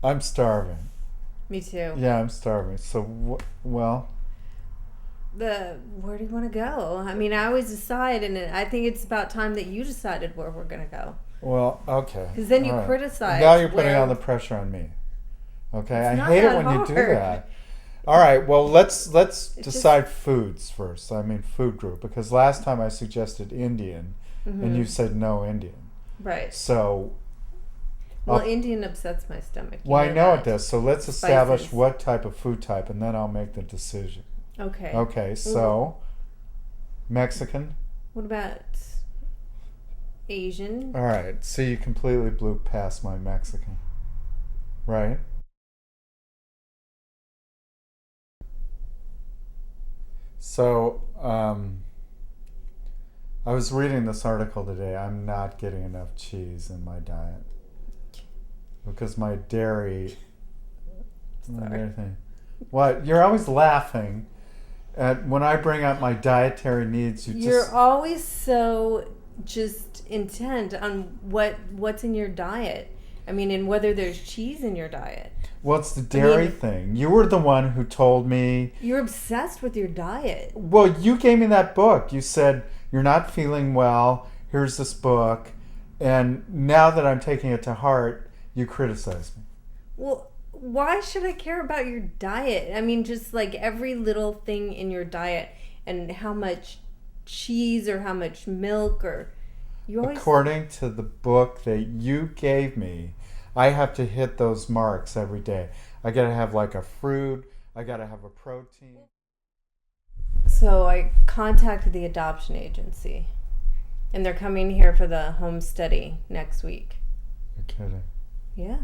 I'm starving. Me too. Yeah, I'm starving. So, well, Where do you want to go? I mean, I always decide, and I think it's about time that you decided where we're gonna go. okay. Because then All you right. criticize. Now you're putting all Where the pressure on me. Okay, it's I not hate it that when you do hard. that. All right, well let's It's decide foods first. I mean food group because last time I suggested Indian, and you said no Indian. right. So, Well, Indian upsets my stomach. well, I know it that. does. So let's establish Spices. what type of food type, and then I'll make the decision. Okay. Okay, so Mexican. What about Asian? All right, so you completely blew past my Mexican, right? So, I was reading this article today. I'm not getting enough cheese in my diet because my dairy. Sorry. What? You're always laughing at when I bring up my dietary needs. You're always so just intent on what's in your diet. I mean, and whether there's cheese in your diet. Well, it's the dairy thing. You were the one who told me. You're obsessed with your diet. Well, you gave me that book. You said, you're not feeling well. Here's this book. And now that I'm taking it to heart, you criticize me. Well, why should I care about your diet? I mean, just like every little thing in your diet and how much cheese or how much milk or you always. According to the book that you gave me, I have to hit those marks every day. I got to have like a fruit. I got to have a protein. So I contacted the adoption agency, and they're coming here for the home study next week. You're kidding. Yeah.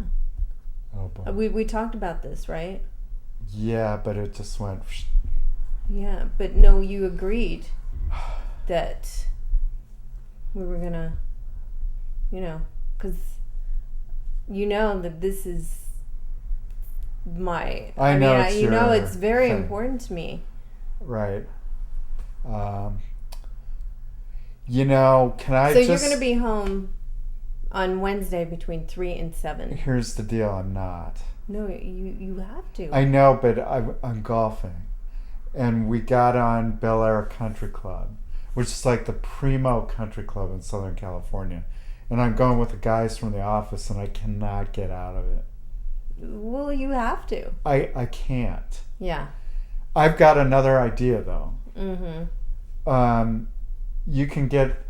Oh boy. We talked about this, right? Yeah, but it just went. Yeah, but no, you agreed that we were gonna, because you know that this is my. I know it's you know your it's very thing. important to me. Right. Can I So just... you're gonna be home on Wednesday between 3 and 7. Here's the deal, I'm not. No, you have to. I know, but I'm golfing. And we got on Bel Air Country Club, which is like the primo country club in Southern California. And I'm going with the guys from the office, and I cannot get out of it. Well, you have to. I can't. Yeah. I've got another idea, though. Mm-hmm. You can get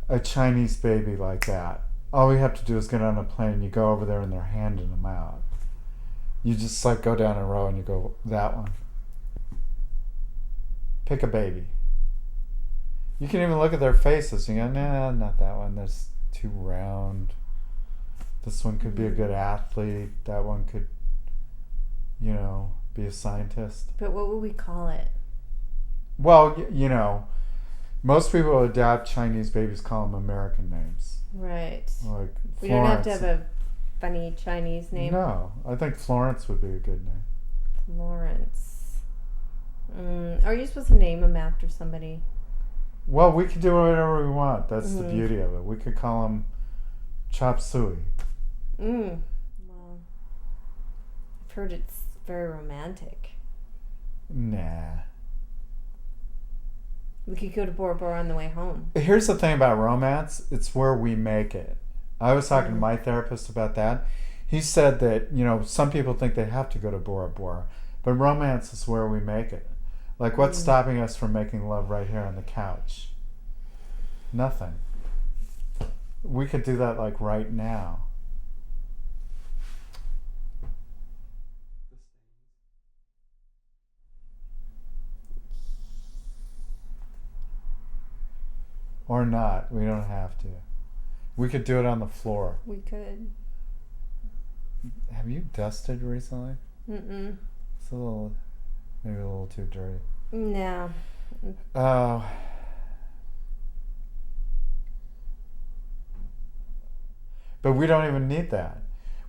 a Chinese baby like that. All we have to do is get on a plane, and you go over there, and they're handing them out. You just like go down a row, and you go, that one. Pick a baby. You can even look at their faces. You go, nah, not that one. There's too round. This one could be a good athlete. That one could, be a scientist. But what would we call it? Well, most people who adopt Chinese babies call them American names. Right. Like We Florence. don't have to have a funny Chinese name. No, I think Florence would be a good name. Florence. Are you supposed to name them after somebody? Well, we could do whatever we want. That's the beauty of it. We could call them Chop Suey. Well, I've heard it's very romantic. Nah. We could go to Bora Bora on the way home. Here's the thing about romance. It's where we make it. I was talking to my therapist about that. He said that, some people think they have to go to Bora Bora, but romance is where we make it. Like, what's stopping us from making love right here on the couch? Nothing. We could do that, like, right now. Or not. We don't have to. We could do it on the floor. We could. Have you dusted recently? Mm-mm. It's maybe a little too dirty. No. Oh. But we don't even need that.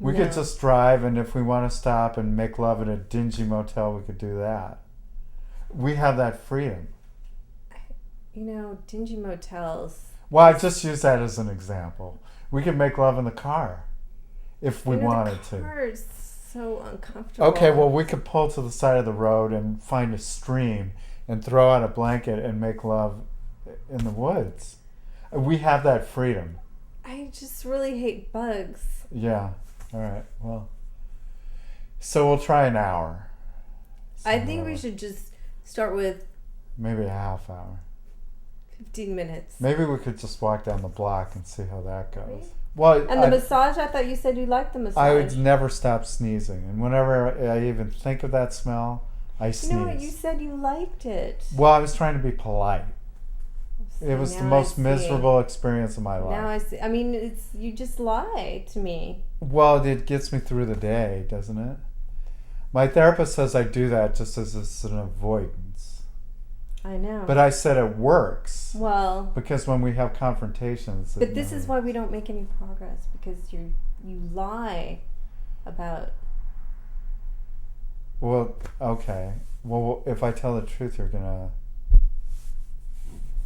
We could just drive, and if we want to stop and make love at a dingy motel, we could do that. We have that freedom. Dingy motels. Well, I just use that as an example. We could make love in the car if we wanted the car is so uncomfortable. Okay, well, we could pull to the side of the road and find a stream and throw out a blanket and make love in the woods. We have that freedom. I just really hate bugs. Yeah. All right. Well, so we'll try an hour. I think we should just start with maybe a half hour. 15 minutes. Maybe we could just walk down the block and see how that goes. Really? Well, and the massage, I thought you said you liked the massage. I would never stop sneezing. And whenever I even think of that smell, I sneeze. You know what? You said you liked it. Well, I was trying to be polite. It was the most miserable experience of my life. Now I see. I mean, you just lie to me. Well, it gets me through the day, doesn't it? My therapist says I do that just as an avoidance. I know. But I said it works. Well. Because when we have confrontations. But this is why we don't make any progress, because you lie about. Well, okay. Well, if I tell the truth, you're gonna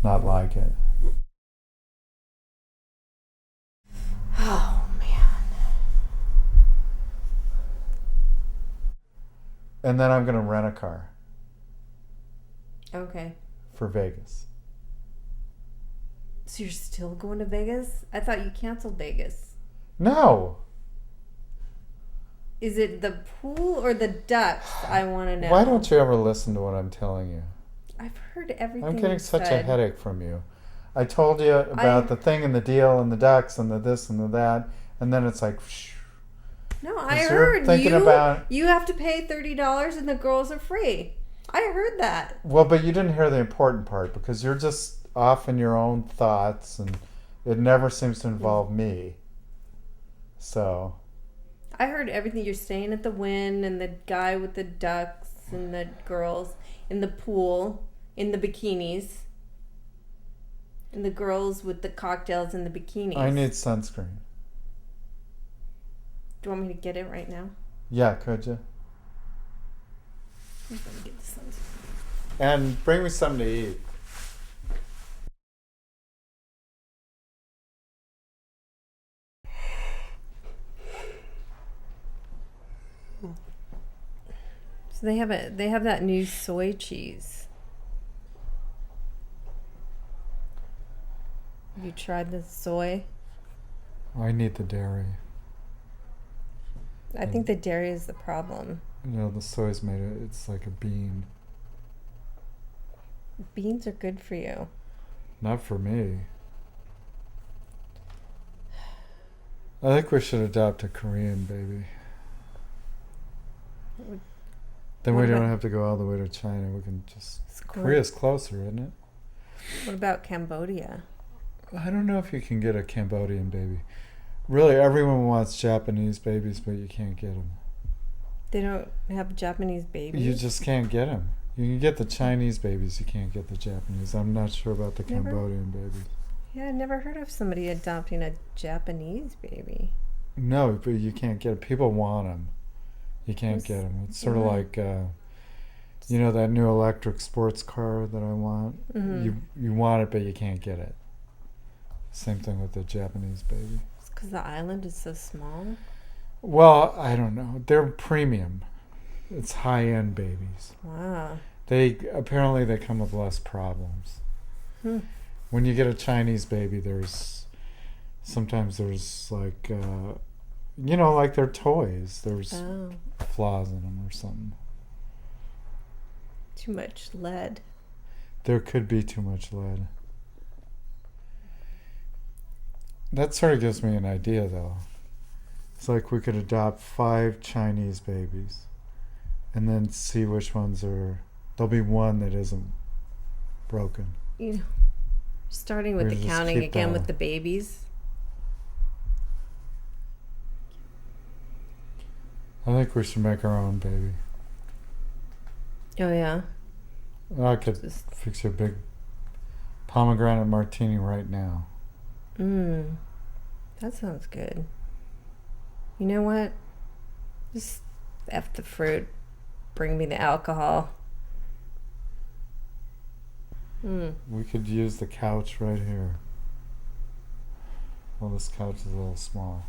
not like it. Oh, man. And then I'm going to rent a car. Okay. For Vegas. So you're still going to Vegas? I thought you canceled Vegas. No. Is it the pool or the ducks? I want to know. Why don't you ever listen to what I'm telling you? I've heard everything. I'm getting such a headache from you. I told you about the thing and the deal and the ducks and the this and the that, and then it's like. Shh. No, I heard you have to pay $30 and the girls are free. I heard that. Well, but you didn't hear the important part because you're just off in your own thoughts, and it never seems to involve me. So. I heard everything. You're staying at the Wynn, and the guy with the ducks and the girls in the pool. In the bikinis. And the girls with the cocktails and the bikinis. I need sunscreen. Do you want me to get it right now? Yeah, could you? I'm going to get the sunscreen. And bring me something to eat. So they have that new soy cheese. Have you tried the soy? I need the dairy. I think the dairy is the problem. No, the soy's made it. It's like a bean. Beans are good for you. Not for me. I think we should adopt a Korean baby. Then we don't have to go all the way to China. We can just... Korea's closer, isn't it? What about Cambodia? I don't know if you can get a Cambodian baby. Really, everyone wants Japanese babies, but you can't get them. They don't have Japanese babies? You just can't get them. You can get the Chinese babies, you can't get the Japanese. I'm not sure about the Cambodian babies. Yeah, I never heard of somebody adopting a Japanese baby. No, but you can't get it. People want them. You can't get them. It's sort of like, you know, that new electric sports car that I want. Mm-hmm. You want it, but you can't get it. Same thing with the Japanese baby. It's because the island is so small? Well, I don't know. They're premium. It's high-end babies. Wow. Apparently they come with less problems. When you get a Chinese baby, sometimes there's like, you know, like their toys. There's flaws in them or something. Too much lead. There could be too much lead. That sort of gives me an idea, though. It's like we could adopt 5 Chinese babies and then see which ones are... There'll be one that isn't broken. You know, starting with the counting again with the babies. I think we should make our own baby. Oh, yeah? I could fix you a big pomegranate martini right now. That sounds good. You know what? Just F the fruit. Bring me the alcohol. We could use the couch right here. Well, this couch is a little small.